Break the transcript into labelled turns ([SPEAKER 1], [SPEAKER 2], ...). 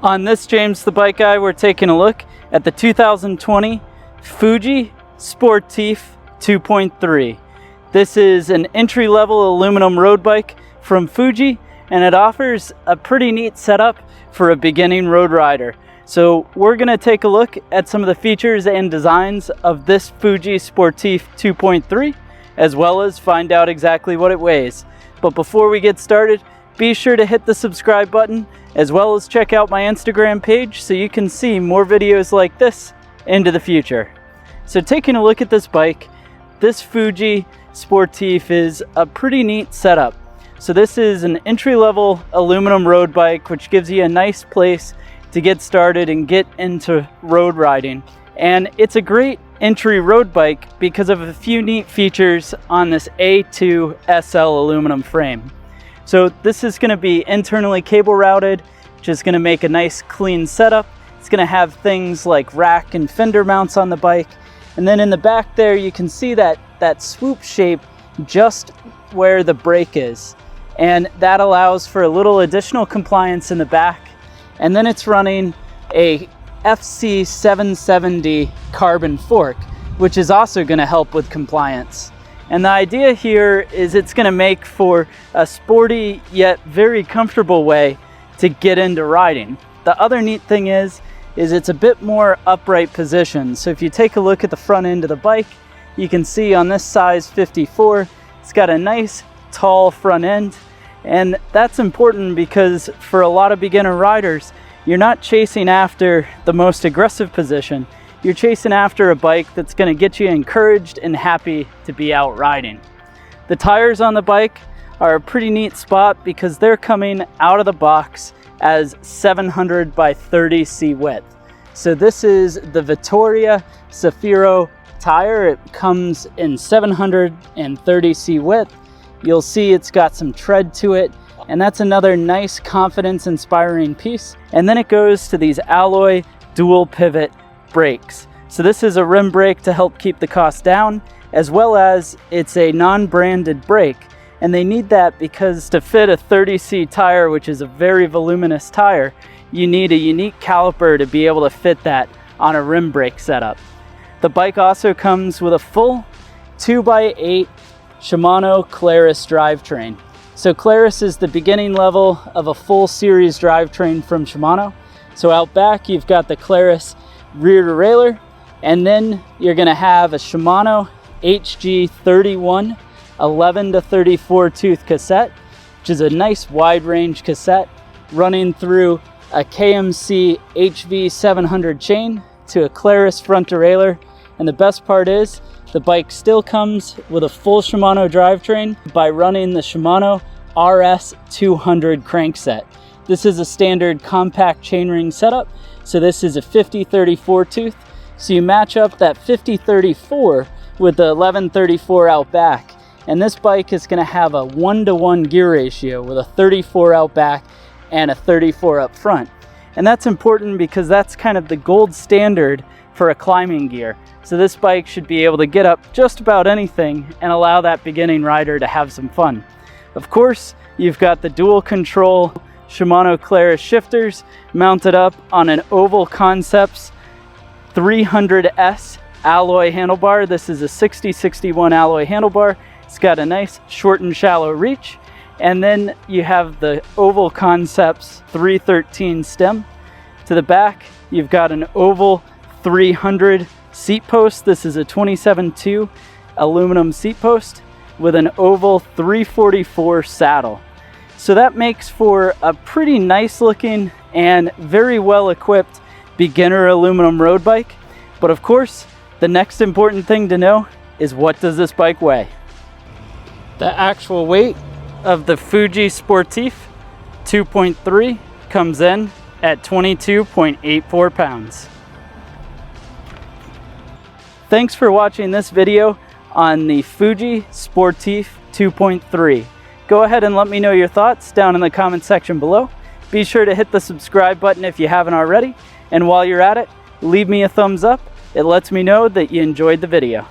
[SPEAKER 1] On this James the Bike Guy, we're taking a look at the 2020 FUJI Sportif 2.3. This is an entry-level aluminum road bike from Fuji, and it offers a pretty neat setup for a beginning road rider. So we're going to take a look at some of the features and designs of this FUJI Sportif 2.3, as well as find out exactly what it weighs. But before we get started, be sure to hit the subscribe button, as well as check out my Instagram page so you can see more videos like this into the future. So taking a look at this bike, this FUJI Sportif is a pretty neat setup. So this is an entry-level aluminum road bike, which gives you a nice place to get started and get into road riding. And it's a great entry road bike because of a few neat features on this A2 SL aluminum frame. So this is going to be internally cable routed, which is going to make a nice clean setup. It's going to have things like rack and fender mounts on the bike. And then in the back there, you can see that swoop shape just where the brake is. And that allows for a little additional compliance in the back. And then it's running a FC 770 carbon fork, which is also going to help with compliance. And the idea here is it's going to make for a sporty yet very comfortable way to get into riding. The other neat thing is it's a bit more upright position. So if you take a look at the front end of the bike, you can see on this size 54, it's got a nice tall front end. And that's important because for a lot of beginner riders, you're not chasing after the most aggressive position. You're chasing after a bike that's going to get you encouraged and happy to be out riding. The tires on the bike are a pretty neat spot because they're coming out of the box as 700 by 30 C width. So this is the Vittoria Zafiro tire. It comes in 730 C width. You'll see it's got some tread to it, and that's another nice confidence inspiring piece. And then it goes to these alloy dual pivot brakes. So this is a rim brake to help keep the cost down, as well as it's a non-branded brake. And they need that because to fit a 30C tire, which is a very voluminous tire, you need a unique caliper to be able to fit that on a rim brake setup. The bike also comes with a full 2x8 Shimano Claris drivetrain. So Claris is the beginning level of a full series drivetrain from Shimano. So out back, you've got the Claris rear derailleur, and then you're going to have a Shimano HG31 11 to 34 tooth cassette, which is a nice wide range cassette running through a KMC HV700 chain to a Claris front derailleur. And the best part is the bike still comes with a full Shimano drivetrain by running the Shimano RS200 crankset. This is a standard compact chainring setup. So this is a 50-34 tooth. So you match up that 50-34 with the 11-34 out back. And this bike is going to have a 1-to-1 gear ratio with a 34 out back and a 34 up front. And that's important because that's kind of the gold standard for a climbing gear. So this bike should be able to get up just about anything and allow that beginning rider to have some fun. Of course, you've got the dual control Shimano Claris shifters mounted up on an Oval Concepts 300S alloy handlebar. This is a 60-61 alloy handlebar. It's got a nice short and shallow reach. And then you have the Oval Concepts 313 stem. To the back, you've got an Oval 300 seat post. This is a 27.2 aluminum seat post with an Oval 344 saddle. So that makes for a pretty nice looking and very well equipped beginner aluminum road bike. But of course, the next important thing to know is, what does this bike weigh? The actual weight of the FUJI Sportif 2.3 comes in at 22.84 pounds. Thanks for watching this video on the FUJI Sportif 2.3. Go ahead and let me know your thoughts down in the comment section below. Be sure to hit the subscribe button if you haven't already. And while you're at it, leave me a thumbs up. It lets me know that you enjoyed the video.